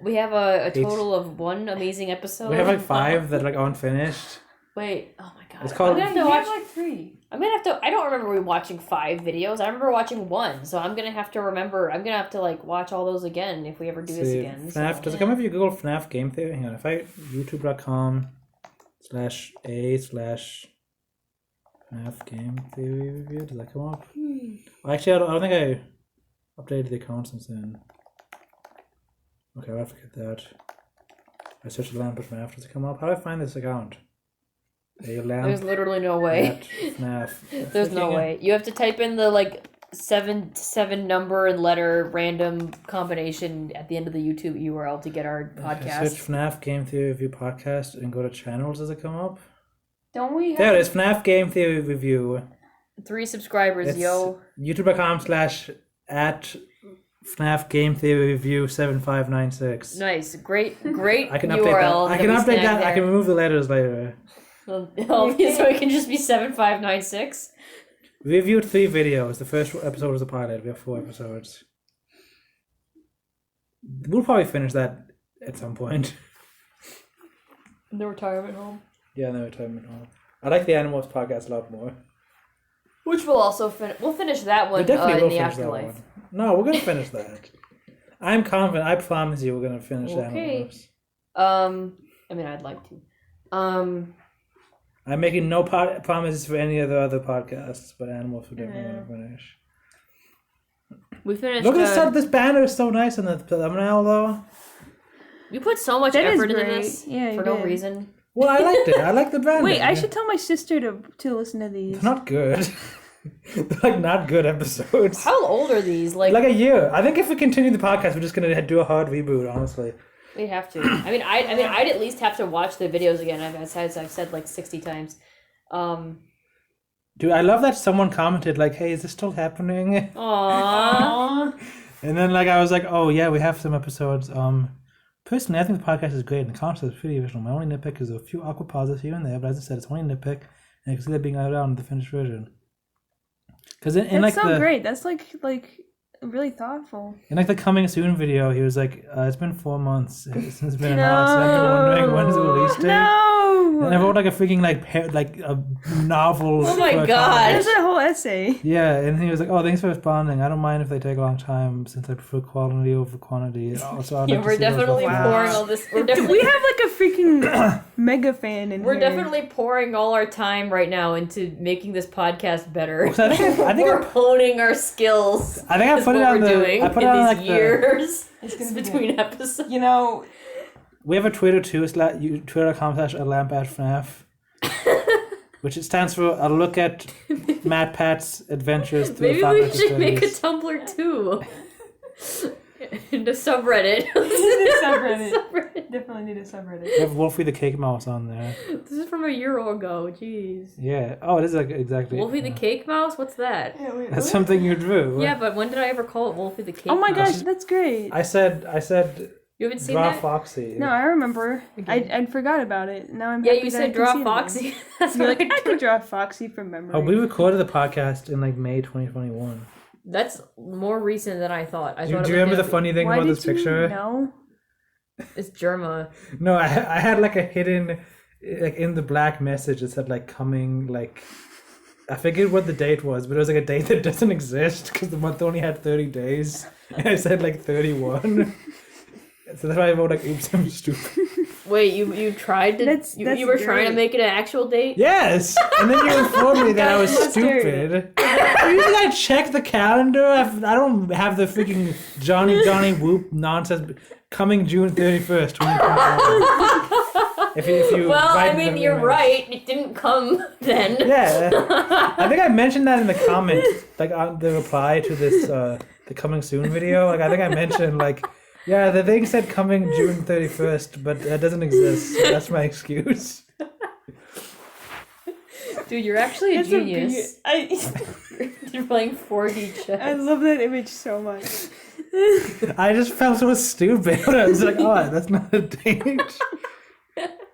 we have a total of 1 amazing episode. We have like 5 that like aren't finished. Wait, oh my god. It's called- I'm Yeah, gonna you have to have watch. like 3. I'm gonna have to. I don't remember watching 5 videos. I remember watching 1, so I'm gonna have to remember. I'm gonna have to like watch all those again if we ever do this See, again. FNAF, so. does it come up if you Google FNAF game theory? Hang on, if I youtube.com/a/FNAF game theory review, does that come up? Well, actually, I don't think I updated the account since then. Okay, I'll forget that. I searched a lamp at FNAF, does it come up? How do I find this account? A lamp There's literally no way. at FNAF. There's no way. You have to type in the like 7 number and letter random combination at the end of the YouTube URL to get our Search podcast. FNAF Game Theory Review Podcast and go to channels. Does it come up? Don't we have... There it is, FNAF Game Theory Review. 3 subscribers, It's yo. youtube.com/@FNAF Game Theory Review 7596. Nice, great I can update URL. that. I can we update snagged that. I there. can remove the letters later. So it can just be 7596. We reviewed 3 videos. The first episode was a pilot. We have 4 episodes. We'll probably finish that at some point. In the retirement home. Yeah, no retirement home. I like the Animals podcast a lot more. Which we'll also finish. We'll finish that one We definitely in will the finish afterlife. that one. No, we're gonna finish that. I'm confident. I promise you, we're gonna finish Okay. Animals. I mean, I'd like to. I'm making no promises for any of the other podcasts, but Animals we're definitely gonna finish. We finished. Look at this banner is so nice on the thumbnail, though. We put so much That is effort into great. this Yeah, you for no did. reason. Well, I liked it. I like the banner. Wait, I should tell my sister to listen to these. They're not good. They're like not good episodes. How old are these? Like a year. I think if we continue the podcast, we're just gonna do a hard reboot. Honestly. we have to. I mean, I'd at least have to watch the videos again. I've said like 60 times. Dude, I love that someone commented like, "Hey, is this still happening?" Aww. And then like I was like, "Oh yeah, we have some episodes." Personally, I think the podcast is great and the concept is pretty original. My only nitpick is a few awkward pauses here and there, but as I said, it's only a nitpick, and I can see that being added on in the finished version. Because in That's like so the great. That's like really thoughtful. in like the coming soon video, he was like, "It's been 4 months since it's been announced. And I've been wondering when's the release date." No. And I wrote like a freaking like a novel. Oh my for a God. comic. There's a whole essay. Yeah, and he was like, "Oh, thanks for responding. I don't mind if they take a long time since I prefer quality over quantity." Also, I'd Yeah, like to we're see those definitely before. pouring all this. We're We definitely, have like a freaking mega fan in we're here. definitely pouring all our time right now into making this podcast better. So I think We're I honing our skills. I think I is put it what on we're the doing I put in it on these like years It's gonna be between episodes. You know, we have a Twitter too. It's twitter.com/alampatfnaf, which it stands for a look at Matt Pat's adventures through Maybe Final we Fantasy should make a studies. Tumblr too. In the subreddit. subreddit. Definitely need a subreddit. We have Wolfie the Cake Mouse on there. This is from a year ago. Jeez. Yeah. Oh, it is like exactly. Wolfie the Cake Mouse? What's that? Yeah, wait, That's what? something you drew. Yeah, but when did I ever call it Wolfie the Cake Oh my Mouse? gosh, that's great. I said You haven't seen draw that? Foxy. No, I remember. I forgot about it. Now I'm Yeah, happy you that I said can draw see it Foxy. That's again. You're what like, I I could draw Foxy from memory. Oh, we recorded the podcast in like May 2021. That's more recent than I thought. Do you remember the funny thing Why about did this picture? you know? It's Germa. No, I had like a hidden, like in the black message, it said like coming, like, I forget what the date was, but it was like a date that doesn't exist because the month only had 30 days. And I said like 31. So that's why I wrote like, oops, I'm stupid. Wait, you tried to... That's you were trying to great. make it an actual date? Yes! And then you informed me that I was That's stupid. Usually I check the calendar. I don't have the freaking Johnny Whoop nonsense. Coming June 31st, 2021. If you Well, I write mean, the you're email. right. It didn't come then. Yeah, I think I mentioned that in the comments, like on the reply to this the coming soon video. Like I think I mentioned like, yeah, the thing said coming June 31st, but that doesn't exist. So that's my excuse. Dude, you're actually a That's genius. I You're playing 4D chess. love that image so much. I just felt so stupid. I was like, oh, that's not a date.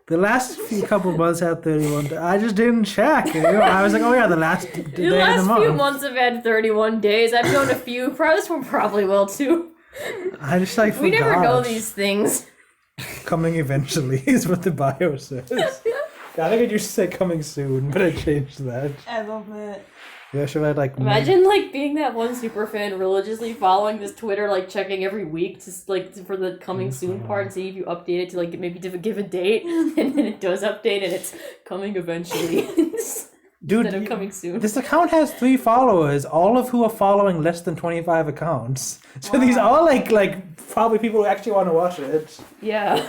The last couple months had 31. I just didn't check. You know? I was like, oh yeah, the last day The of the last month. few months have had 31 days. I've known a few. This one probably will too. I just like We never know forgot. these things. Coming eventually is what the bio says. I think it used to say coming soon, but I changed that. I love that. Yeah, should I like Imagine like being that one super fan religiously following this Twitter, like checking every week to like for the coming soon part and see if you update it to like maybe to give a date, and then it does update and it's coming eventually Dude, instead of coming soon. this account has 3 followers, all of who are following less than 25 accounts. So these are like probably people who actually want to watch it. Yeah.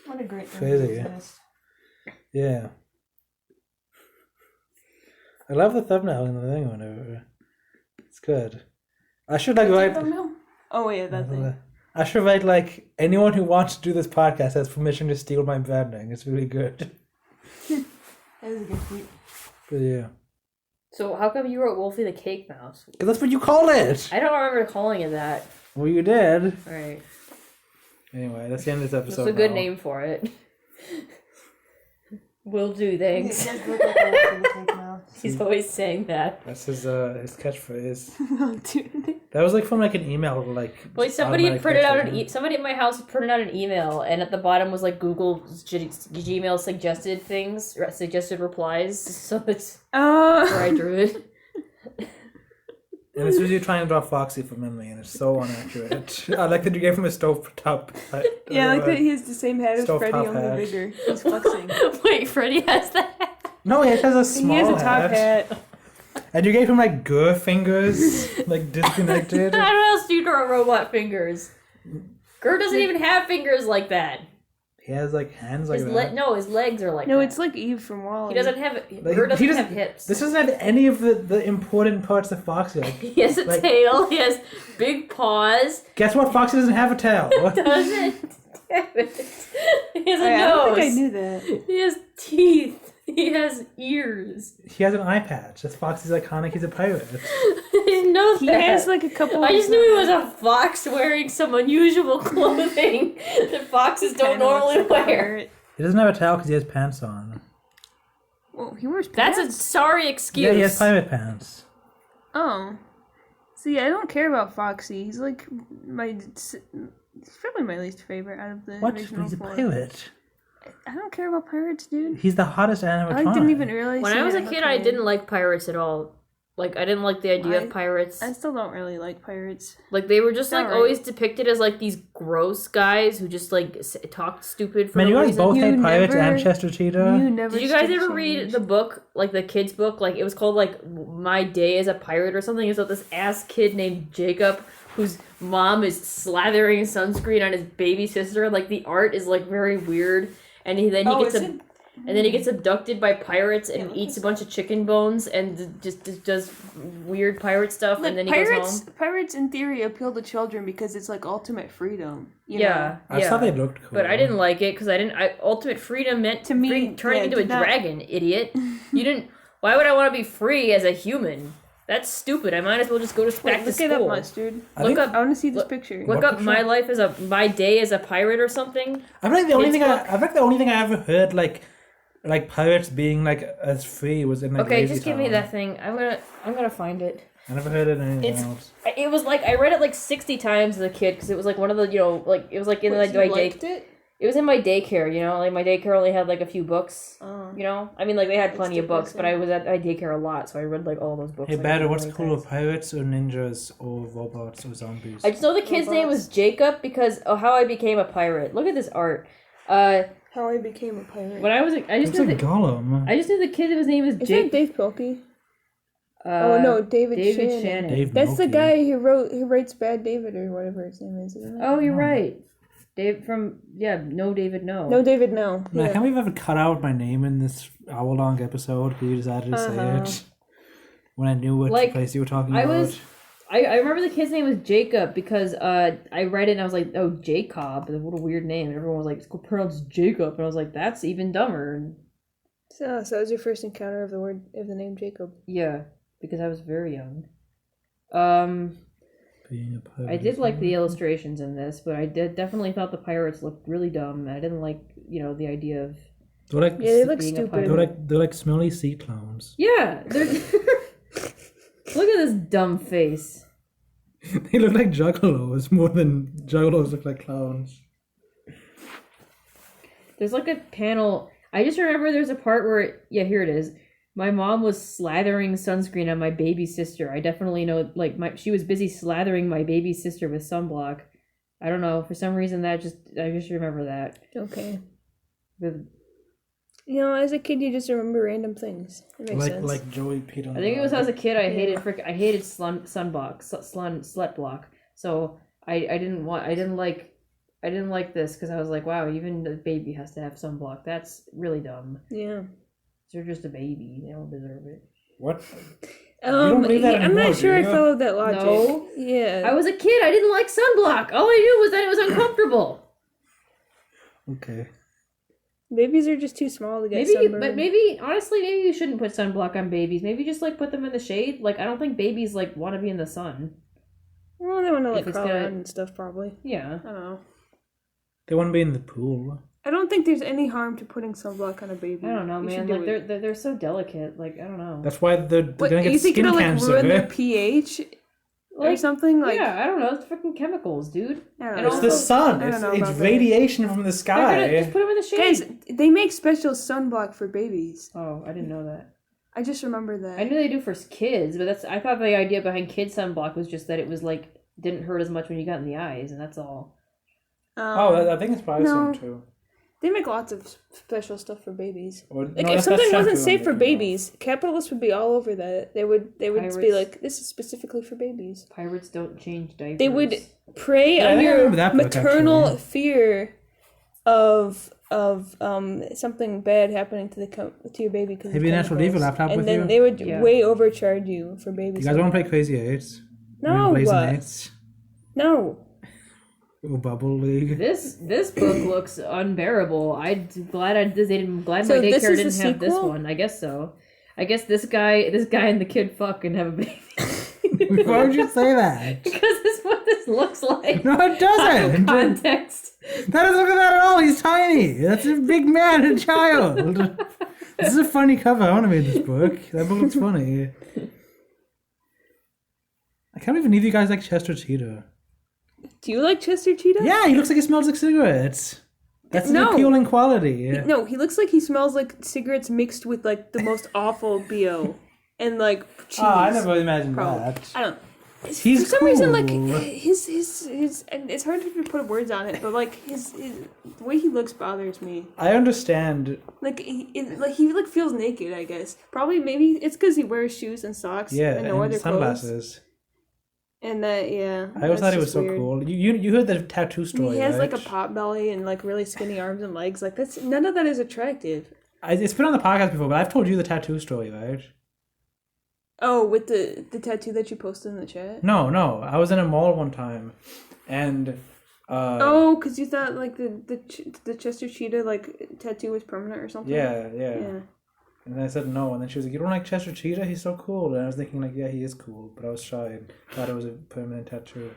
What a great thing Crazy. to exist. Yeah. I love the thumbnail and the thing or whatever. It's good. I should like write. Oh yeah, that thing. I should write like anyone who wants to do this podcast has permission to steal my branding. It's really good. That is a good tweet. But yeah, So how come you wrote Wolfie the Cake Mouse? 'cause that's what you call it. I don't remember calling it that. Well, you did. All right. Anyway, that's the end of this That's episode. a good now. name for it. Will do, thanks. He does look like a wolf with a cake mouth. He's always saying that. That's his catchphrase. Oh, dude. That was like from like an email, like. Like somebody had printed out automatic somebody at my house had printed out an email, and at the bottom was like Google's Gmail suggested things, suggested replies. So that's where I drew it. And it's usually trying to draw Foxy from memory, and it's so inaccurate. I like that you gave him a stovetop. Yeah, I like that he has the same hat as Stovetop Freddy, only hat. bigger. He's flexing. Wait, Freddy has that? No, he has a small He has a top hat. And you gave him like Gur fingers, like disconnected. How else do you draw robot fingers? Gert doesn't even have fingers like that. He has like hands like His that. his legs are like No, that. it's like Eve from Wall-E. He doesn't have Like, Gert he doesn't have hips. This doesn't have any of the important parts of Foxy. Like, He has a like- tail. He has big paws. guess what? Foxy doesn't have a tail. Doesn't. Damn it. He has a I don't nose. think I knew that. He has teeth. He has ears. He has an eye patch. That's Foxy's iconic. He's a pirate. I didn't know He that. has like a couple. I just knew he was a fox wearing some unusual clothing that foxes don't normally wear. He doesn't have a tail because he has pants on. Well, he wears That's pants. a sorry excuse. Yeah, he has pirate pants. Oh. See, I don't care about Foxy. He's like he's probably my least favorite out of the What? original He's a four. pirate. I don't care about pirates, dude. He's the hottest animatronic. I didn't even realize. When he I was a had kid, a I tail. didn't like pirates at all. Like, I didn't like the idea of pirates. I still don't really like pirates. Like, they were just, like, Alright. always depicted as, like, these gross guys who just, like, talked stupid for Man, you no guys reason. both You hate pirates never- and Chester Cheetah. You never. Did you guys stood ever a read chance. the book, like, the kid's book? Like, it was called, like, My Day as a Pirate or something. It's about this ass kid named Jacob whose mom is slathering sunscreen on his baby sister. Like, the art is, like, very weird. And then he gets abducted by pirates and eats a bunch of chicken bones and just does weird pirate stuff. Like, And then he pirates, goes home. Pirates in theory appeal to children because it's like ultimate freedom. You Yeah, I just thought they looked cool. but I didn't like it because ultimate freedom meant To me, turning yeah, into a did not- dragon, idiot. You didn't. Why would I want to be free as a human? That's stupid. I might as well just go back Wait, to look school. it up, Mustard. Look up. I want to see this Look- picture. Look What up picture? my life as my day as a pirate or something. I feel like the only Kids thing book. I feel like the only thing I ever heard like pirates being like as free was in like Okay, Lazy just give me Town. that thing. I'm gonna find it. I never heard it in anything It's- else. It was like I read it like 60 times as a kid because it was like one of the like it was like in Wait, like so my you day. liked it? It was in my daycare, like my daycare only had like a few books. Oh. I mean like they had That's plenty of books, but I depressing. was at my daycare a lot, so I read like all those books. Hey, like, Bader, many what's cooler, times. pirates or ninjas or robots or zombies? I just know the kid's name was Robots. Jacob because how I became a pirate. Look at this art. How I became a pirate. When I was I just It's knew like Gollum. I just knew the kid whose name was Is that Jake. Dave Pilkey? Oh no, David Shannon. Dave That's the Milky. guy who writes Bad David or whatever his name is. Isn't it? Oh, you're right. Dave from No David No. No, David, no. Man, Yeah. can't we ever cut out my name in this hour-long episode? Because you decided to Uh-huh. say it when I knew what Like, place you were talking I about. was I remember the kid's name was Jacob because I read it and I was like, oh, Jacob, what a weird name. And everyone was like, it's pronounced Jacob, and I was like, that's even dumber. And So that was your first encounter of the name Jacob. yeah, because I was very young. Being a pirate I did is like the hard. illustrations in this, but I definitely thought the pirates looked really dumb. I didn't like, the idea of They're like, Yeah, they look being a stupid. pirate. they're like smelly sea clowns. Yeah, they're look at this dumb face. They look like juggalos more than juggalos look like clowns. There's like a panel. I just remember there's a part where here it is. My mom was slathering sunscreen on my baby sister. I definitely know, she was busy slathering my baby sister with sunblock. I don't know, for some reason I just remember that. Okay. The- As a kid, you just remember random things. It makes sense. Like Joey Pete on I think it was as a kid I hated Yeah. I hated sunblock, slut block. So I didn't like this because I was like, wow, even the baby has to have sunblock. That's really dumb. Yeah. They're just a baby. They don't deserve it. What? don't believe that I'm anymore, not sure do I you? followed that logic. No. Yeah. I was a kid. I didn't like sunblock. All I knew was that it was uncomfortable. Okay. Babies are just too small to get Maybe, sunburned. honestly, maybe you shouldn't put sunblock on babies. Maybe just put them in the shade. I don't think babies want to be in the sun. Well, they want to If it's crawl gonna- around and stuff, probably. Yeah. I don't know. They want to be in the pool. I don't think there's any harm to putting sunblock on a baby. I don't know, You man. should do Like it. they're so delicate. Like I don't know. That's why they're gonna You get think skin it'll like cancer. ruin their pH or Like, something? Like yeah, I don't know. It's freaking chemicals, dude. I don't And know. It's the sun. I don't know It's about that. radiation from the They're sky. gonna just put them in the shade. Guys, they make special sunblock for babies. Oh, I didn't know that. I just remember that. I knew they do for kids, but I thought the idea behind kid sunblock was just that it was like didn't hurt as much when you got in the eyes, and that's all. I think it's probably no. so too. They make lots of special stuff for babies. Or, Like no, if that's something shampoo wasn't safe on for it. babies, capitalists would be all over that. They would be Pirates. like, this is specifically for babies. Pirates don't change diapers. They would prey Yeah, I on think I your remember that book, maternal actually. fear of something bad happening to to your baby because Maybe Natural Diva laptop and with then you. they would Yeah. way overcharge you for baby. You guys want to play Crazy Eights? No, Blazing Eights. no. Or Bubble League. This book looks unbearable. I'm glad my So daycare this is didn't the have this sequel? one. I guess so. I guess this guy and the kid fuck and have a baby. Why would you say that? Because this is what this looks like. No, it Out of doesn't. context. That doesn't look at that at all. He's tiny. That's a big man and child. This is a funny cover. I want to read this book. That book looks funny. I can't believe any of you guys like Chester Cheetah. Do you like Chester Cheetah? Yeah, he looks like he smells like cigarettes. That's an No. appealing quality. No, he looks like he smells like cigarettes mixed with like the most awful BO and like cheese. Oh, I never imagined Probably. that. I don't. He's for some reason, like cool. his, and it's hard to put words on it, but like his the way he looks bothers me. I understand. Like he feels naked. I guess probably maybe it's because he wears shoes and socks. Yeah, and no and other sunglasses. clothes. And that yeah. I always that's thought he was just so weird. cool. You heard the tattoo story, He has right? like a pot belly and like really skinny arms and legs. Like that's none of that is attractive. It's been on the podcast before, but I've told you the tattoo story, right? Oh, with the tattoo that you posted in the chat. No. I was in a mall one time, and Oh, because you thought like the Chester Cheetah like tattoo was permanent or something. yeah. And I said no, and then she was like, "You don't like Chester Cheetah? He's so cool." And I was thinking like, "Yeah, he is cool," but I was shy and thought it was a permanent tattoo.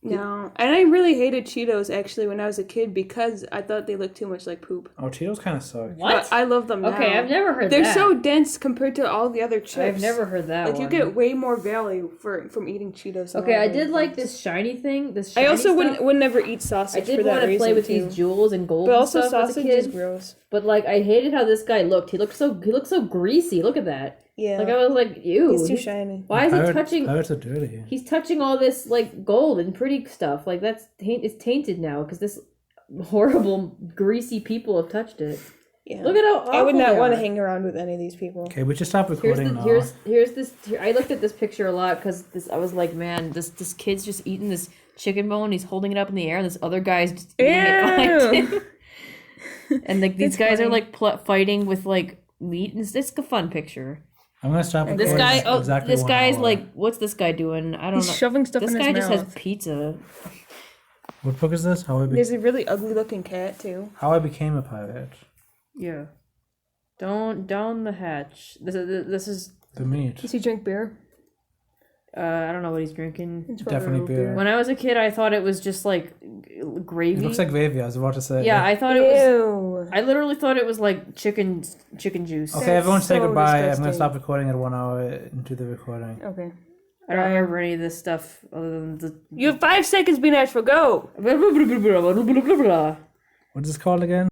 No, and I really hated Cheetos actually when I was a kid because I thought they looked too much like poop. Oh, Cheetos kind of suck. What? But I love them now. Okay, I've never heard They're that. so dense compared to all the other chips. I've never heard that Like one. you get way more value from eating Cheetos. than Okay, all I the did other like things. this shiny thing. This I shiny also stuff. would never eat sausage I did for that want to reason play with too. these jewels and gold But and also stuff as a sausage kid. is gross. But like I hated how this guy looked. He looked so greasy. Look at that. Yeah. Like I was like, ew. He's too shiny. Why is he touching? Pirates are dirty. He's touching all this like gold and pretty stuff. Like it's tainted now because this horrible greasy people have touched it. Yeah. Look at how awful I would not they want to are. hang around with any of these people. Okay, we should stop Here's recording now. I looked at this picture a lot because I was like, man, this kid's just eating this chicken bone. He's holding it up in the air, and this other guy's just eating it behind him. And like these It's guys are funny. like fighting with like meat. And it's a fun picture. I'm gonna stop recording. This guy, exactly this 1 guy's hour. like, what's this guy doing? I don't He's know. shoving stuff This in guy his just mouth. has pizza. What book is this? There's a really ugly looking cat too. How I became a pirate. Yeah. Don't down the hatch. This is. The meat. Does he drink beer? I don't know what he's drinking. It's probably Definitely root beer. When I was a kid, I thought it was just like gravy. It looks like gravy. I was about to say. Yeah, I thought it was. Ew. I literally thought it was like chicken juice. Okay, That's everyone say so goodbye. I'm disgusting. gonna stop recording at 1 hour into the recording. Okay. I don't remember any of this stuff other than the. You have 5 seconds, be natural. Go. Blah, blah, blah, blah, blah, blah, blah, blah, blah. What is this called again?